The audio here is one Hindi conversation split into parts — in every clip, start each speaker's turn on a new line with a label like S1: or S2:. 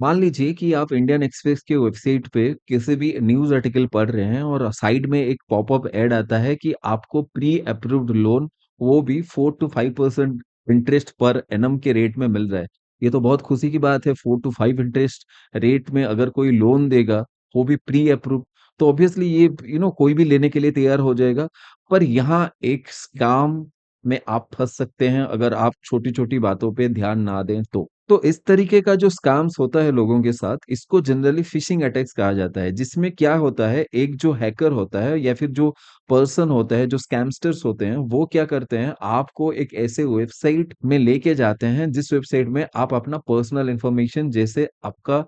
S1: मान लीजिए कि आप इंडियन एक्सप्रेस के वेबसाइट पे किसी भी न्यूज़ आर्टिकल पढ़ रहे हैं और साइड में एक पॉपअप ऐड आता है कि आपको प्री अप्रूव्ड लोन, वो भी 4 टू 5% इंटरेस्ट पर एनम के रेट में मिल रहा है। ये तो बहुत खुशी की बात है। 4 टू 5 इंटरेस्ट रेट में अगर कोई लोन देगा, वो भी प्री अप्रूव, तो ऑब्वियसली ये कोई भी लेने के लिए तैयार हो जाएगा। पर यहाँ एक स्कैम में आप फंस सकते हैं अगर आप छोटी-छोटी बातों पे ध्यान ना दें तो। तो इस तरीके का जो स्कैम्स होता है लोगों के साथ, इसको जनरली फिशिंग अटैक्स कहा जाता है, जिसमें क्या होता है, एक जो हैकर होता है या फिर जो पर्सन होता है, जो स्कैमस्टर्स होते हैं, वो क्या करते हैं, आपको एक ऐसे वेबसाइट में लेके जाते हैं, जिस वेबसाइट में आप अपना पर्सनल इंफॉर्मेशन जैसे आपका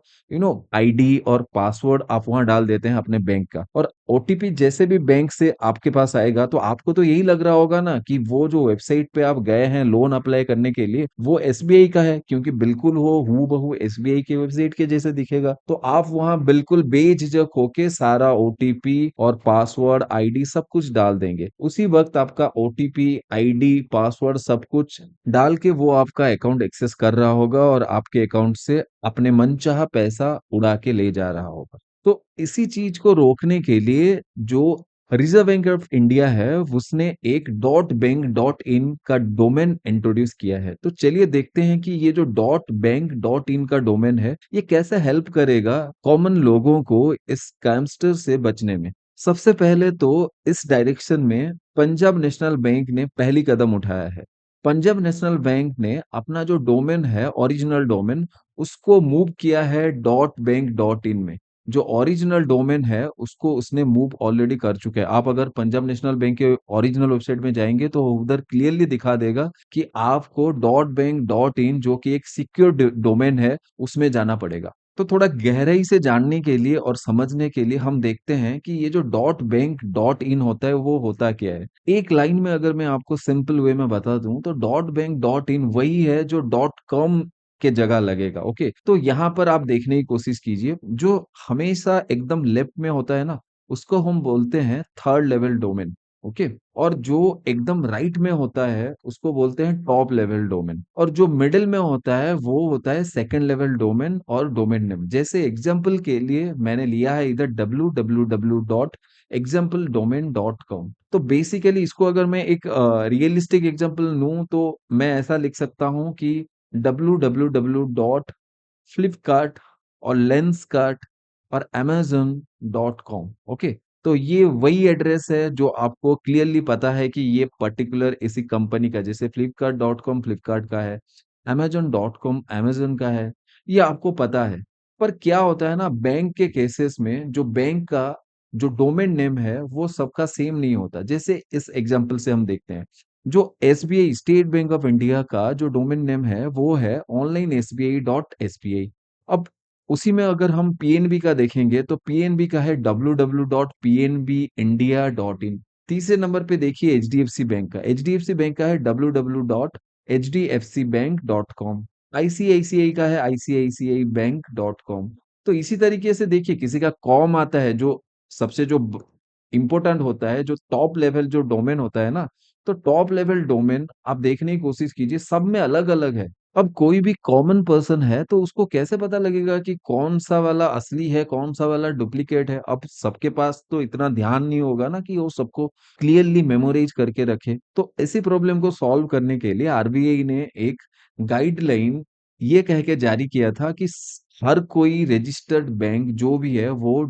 S1: आईडी और पासवर्ड आप वहां डाल देते हैं अपने बैंक का, और ओटीपी जैसे भी बैंक से आपके पास आएगा, तो आपको तो यही लग रहा होगा ना कि वो जो वेबसाइट पे आप गए हैं लोन अप्लाई करने के लिए, वो एसबीआई का है, क्योंकि बिल्कुल वो हूबहू एसबीआई की वेबसाइट के जैसे दिखेगा। तो आप वहां बिल्कुल बेझिझक होके सारा ओटीपी और पासवर्ड आईडी सब कुछ डाल देंगे। उसी वक्त आपका ओटीपी आईडी पासवर्ड सब कुछ डाल के वो आपका अकाउंट एक्सेस कर रहा होगा और आपके अकाउंट से अपने मनचाहा पैसा उड़ा के ले जा रहा होगा। तो इसी चीज को रोकने के लिए जो रिजर्व बैंक ऑफ इंडिया है, उसने एक डॉट बैंक डॉट इन का डोमेन इंट्रोड्यूस किया है। तो चलिए देखते हैं कि ये जो डॉट बैंक डॉट इन का डोमेन है, ये कैसे हेल्प करेगा कॉमन लोगों को इस स्कैमस्टर से बचने में। सबसे पहले तो इस डायरेक्शन में पंजाब नेशनल बैंक ने पहली कदम उठाया है। पंजाब नेशनल बैंक ने अपना जो डोमेन है, ओरिजिनल डोमेन, उसको मूव किया है डॉट बैंक डॉट इन में। जो ओरिजिनल डोमेन है उसको उसने मूव ऑलरेडी कर चुका है। आप अगर पंजाब नेशनल बैंक के ओरिजिनल वेबसाइट में जाएंगे तो उधर क्लियरली दिखा देगा कि आपको डॉट बैंक डॉट इन, जो कि एक सिक्योर डोमेन है, उसमें जाना पड़ेगा। तो थोड़ा गहराई से जानने के लिए और समझने के लिए हम देखते हैं कि ये जो डॉट बैंक डॉट इन होता है वो होता क्या है। एक लाइन में अगर मैं आपको सिंपल वे में बता दूं तो डॉट बैंक डॉट इन वही है जो डॉट कॉम के जगह लगेगा। ओके, तो यहाँ पर आप देखने की कोशिश कीजिए, जो हमेशा एकदम लेफ्ट में होता है ना, उसको हम बोलते हैं थर्ड लेवल डोमेन। ओके, और जो एकदम राइट में होता है उसको बोलते हैं टॉप लेवल डोमेन, और जो मिडिल में होता है वो होता है सेकंड लेवल डोमेन और डोमेन नेम। जैसे एग्जांपल के लिए मैंने लिया है इधर www.exampledomain.com। तो बेसिकली इसको अगर मैं एक रियलिस्टिक एग्जांपल लूं तो मैं ऐसा लिख सकता हूं कि www.flipkart और लेंसकार्ट और amazon.com। ओके, तो ये वही एड्रेस है जो आपको क्लियरली पता है कि ये पर्टिकुलर इसी कंपनी का, जैसे flipkart.com फ्लिपकार्ट का है, amazon.com amazon का है, ये आपको पता है। पर क्या होता है ना, बैंक के केसेस में जो बैंक का जो डोमेन नेम है वो सबका सेम नहीं होता। जैसे इस एग्जांपल से हम देखते हैं, जो SBI state bank of India का जो डोमेन नेम है वो है onlinesbi.sbi। अब उसी में अगर हम पीएनबी का देखेंगे तो पीएनबी का है www.pnbindia.in। तीसरे नंबर पे देखिए एचडीएफसी बैंक का, एचडीएफसी बैंक का है www.hdfcbank.com। आईसीआईसीआई का है iciicibank.com। तो इसी तरीके से देखिए किसी का कॉम आता है, जो सबसे जो इंपॉर्टेंट होता है, जो टॉप लेवल जो डोमेन होता है ना, तो टॉप लेवल डोमेन आप देखने की कोशिश कीजिए, सब में अलग अलग है। अब कोई भी कॉमन पर्सन है तो उसको कैसे पता लगेगा कि कौन सा वाला असली है कौन सा वाला डुप्लीकेट है। अब सबके पास तो इतना ध्यान नहीं होगा ना कि वो सबको क्लियरली मेमोराइज करके रखे। तो ऐसी प्रॉब्लम को सॉल्व करने के लिए आरबीआई ने एक गाइडलाइन ये कह के जारी किया था कि हर कोई रजिस्टर्ड बैंक जो भी है वो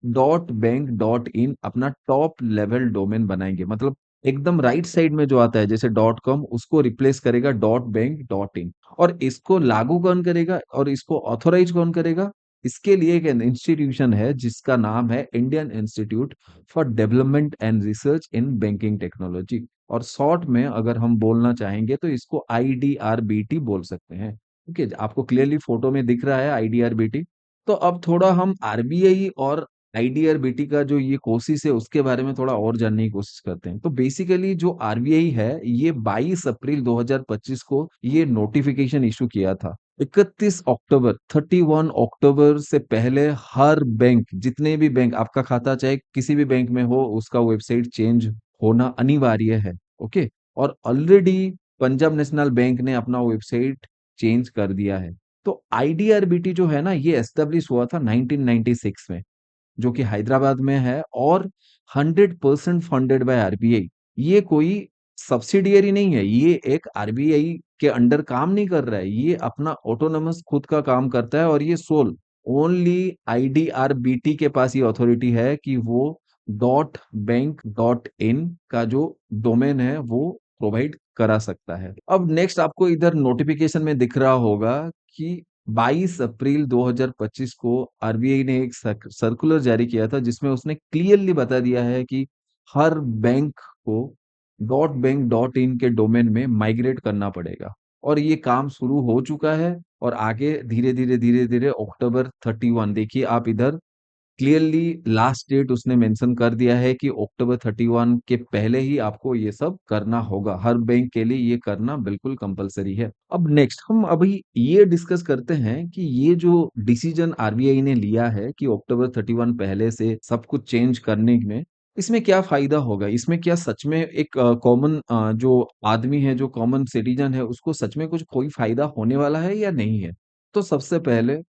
S1: डॉट बैंक डॉट इन अपना टॉप लेवल डोमेन बनाएंगे। मतलब एकदम राइट साइड में जो आता है जैसे डॉट कॉम, उसको रिप्लेस करेगा डॉट बैंक डॉट इन। और इसको लागू कौन करेगा और इसको ऑथोराइज कौन करेगा? इसके लिए एक इंस्टीट्यूशन है जिसका नाम है Indian institute for development and research in banking technology, और शॉर्ट में अगर हम बोलना चाहेंगे तो इसको आईडीआरबीटी बोल सकते हैं। ओके, आपको क्लियरली फोटो में दिख रहा है आईडीआरबीटी। तो अब थोड़ा हम आरबीआई और आईडीआरबीटी का जो ये कोशिश है उसके बारे में थोड़ा और जानने की कोशिश करते हैं। तो बेसिकली जो आरबीआई है, ये 22 अप्रैल 2025 को ये नोटिफिकेशन इशू किया था। 31 अक्टूबर से पहले हर बैंक, जितने भी बैंक आपका खाता चाहे किसी भी बैंक में हो, उसका वेबसाइट चेंज होना अनिवार्य है। ओके, और ऑलरेडी पंजाब नेशनल बैंक ने अपना वेबसाइट चेंज कर दिया है। तो आईडीआरबीटी जो है ना, ये एस्टेब्लिश हुआ था 1996 में, जो कि हैदराबाद में है, और 100% फंडेड बाय आरबीआई। ये कोई सब्सिडियरी नहीं है, ये एक आरबीआई के अंडर काम नहीं कर रहा है, ये अपना ऑटोनोमस खुद का काम करता है, और ये सोल ओनली आईडीआरबीटी के पास ये अथॉरिटी है कि वो .बैंक.इन का जो डोमेन है वो प्रोवाइड करा सकता है। अब नेक्स्ट आपको इधर नोटिफिकेशन में दिख रहा होगा कि 22 अप्रैल 2025 को आरबीआई ने एक सर्कुलर जारी किया था, जिसमें उसने क्लियरली बता दिया है कि हर बैंक को .बैंक.इन के डोमेन में माइग्रेट करना पड़ेगा, और ये काम शुरू हो चुका है। और आगे धीरे धीरे अक्टूबर 31, देखिए आप इधर क्लियरली लास्ट डेट उसने मेंशन कर दिया है कि अक्टूबर 31 के पहले ही आपको ये सब करना होगा। हर बैंक के लिए ये करना बिल्कुल कंपलसरी है। अब नेक्स्ट हम अभी ये डिस्कस करते हैं कि ये जो डिसीजन आरबीआई ने लिया है कि अक्टूबर 31 पहले से सब कुछ चेंज करने में, इसमें क्या फायदा होगा, इसमें क्या सच में एक कॉमन जो आदमी है, जो कॉमन सिटीजन है, उसको सच में कुछ कोई फायदा होने वाला है या नहीं है। तो सबसे पहले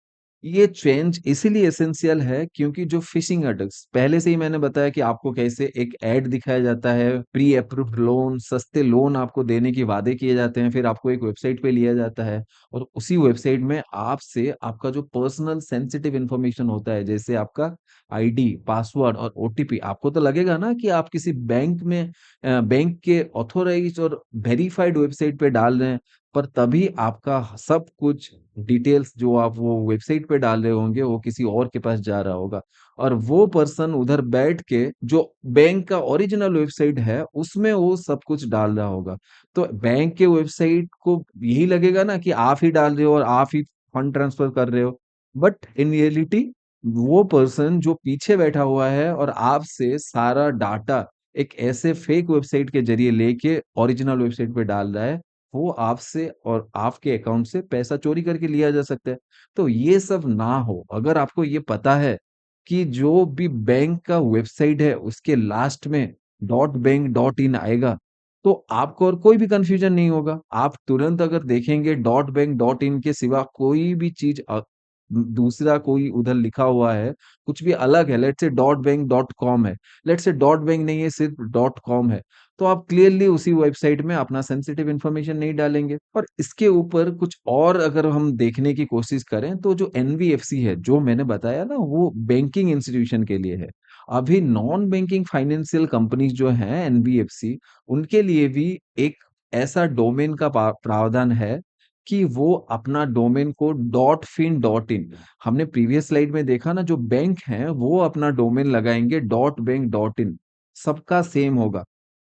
S1: ये चेंज इसीलिए एसेंशियल है क्योंकि जो फिशिंग अटैक्स, पहले से ही मैंने बताया कि आपको कैसे एक ऐड दिखाया जाता है, प्री अप्रूव्ड लोन, सस्ते लोन आपको देने के वादे किए जाते हैं, फिर आपको एक वेबसाइट पे लिया जाता है, और उसी वेबसाइट में आपसे आपका जो पर्सनल सेंसिटिव इंफॉर्मेशन होता है, जैसे आपका आईडी, पासवर्ड और ओटीपी, आपको तो लगेगा ना कि आप किसी बैंक में बैंक के ऑथोराइज्ड और वेरीफाइड वेबसाइट पे डाल रहे हैं, पर तभी आपका सब कुछ डिटेल्स जो आप वो वेबसाइट पे डाल रहे होंगे वो किसी और के पास जा रहा होगा, और वो पर्सन उधर बैठ के जो बैंक का ओरिजिनल वेबसाइट है उसमें वो सब कुछ डाल रहा होगा। तो बैंक के वेबसाइट को यही लगेगा ना कि आप ही डाल रहे हो और आप ही फंड ट्रांसफर कर रहे हो, बट इन रियलिटी वो पर्सन जो पीछे बैठा हुआ है और आपसे सारा डाटा एक ऐसे फेक वेबसाइट के जरिए लेके ओरिजिनल वेबसाइट पे डाल रहा है, वो आपसे और आपके अकाउंट से पैसा चोरी करके लिया जा सकता है। तो ये सब ना हो, अगर आपको ये पता है कि जो भी बैंक का वेबसाइट है उसके लास्ट में .बैंक.इन आएगा, तो आपको और कोई भी कंफ्यूजन नहीं होगा। आप तुरंत अगर देखेंगे .बैंक.इन के सिवा कोई भी चीज दूसरा कोई उधर लिखा हुआ है, कुछ भी अलग है, लेट्स से .बैंक.कॉम है, लेट्स से .बैंक नहीं है, सिर्फ .कॉम है, तो आप क्लियरली उसी वेबसाइट में अपना सेंसिटिव इंफॉर्मेशन नहीं डालेंगे। और इसके ऊपर कुछ और अगर हम देखने की कोशिश करें, तो जो एनबीएफसी है, जो मैंने बताया ना, वो बैंकिंग इंस्टीट्यूशन के लिए है। अभी नॉन बैंकिंग फाइनेंशियल कंपनीज जो हैं एनबीएफसी, उनके लिए भी एक ऐसा डोमेन का प्रावधान है कि वो अपना डोमेन को .fin.in, हमने प्रीवियस स्लाइड में देखा ना, जो बैंक हैं वो अपना डोमेन लगाएंगे .बैंक.in, सबका सेम होगा।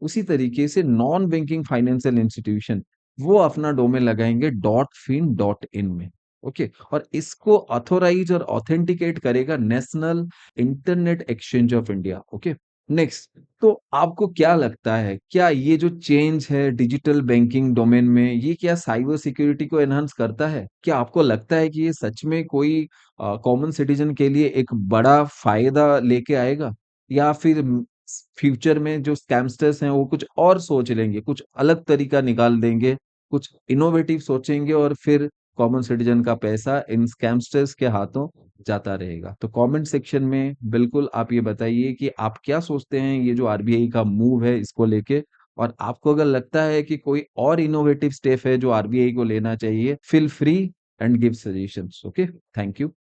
S1: उसी तरीके से नॉन बैंकिंग फाइनेंशियल इंस्टीट्यूशन वो अपना डोमेन लगाएंगे .fin.in में। ओके, और इसको ऑथोराइज और ऑथेंटिकेट करेगा national internet exchange of India. Okay, next, तो आपको क्या लगता है, क्या ये जो चेंज है डिजिटल बैंकिंग डोमेन में, ये क्या साइबर सिक्योरिटी को एनहांस करता है? क्या आपको लगता है कि ये सच में कोई कॉमन सिटीजन के लिए एक बड़ा फायदा लेके आएगा, या फिर फ्यूचर में जो स्कैमस्टर्स हैं वो कुछ और सोच लेंगे, कुछ अलग तरीका निकाल देंगे, कुछ इनोवेटिव सोचेंगे, और फिर कॉमन सिटीजन का पैसा इन स्कैमस्टर्स के हाथों जाता रहेगा? तो कमेंट सेक्शन में बिल्कुल आप ये बताइए कि आप क्या सोचते हैं ये जो आरबीआई का मूव है इसको लेके, और आपको अगर लगता है कि कोई और इनोवेटिव स्टेप है जो आरबीआई को लेना चाहिए, feel free and give suggestions. Okay, thank you.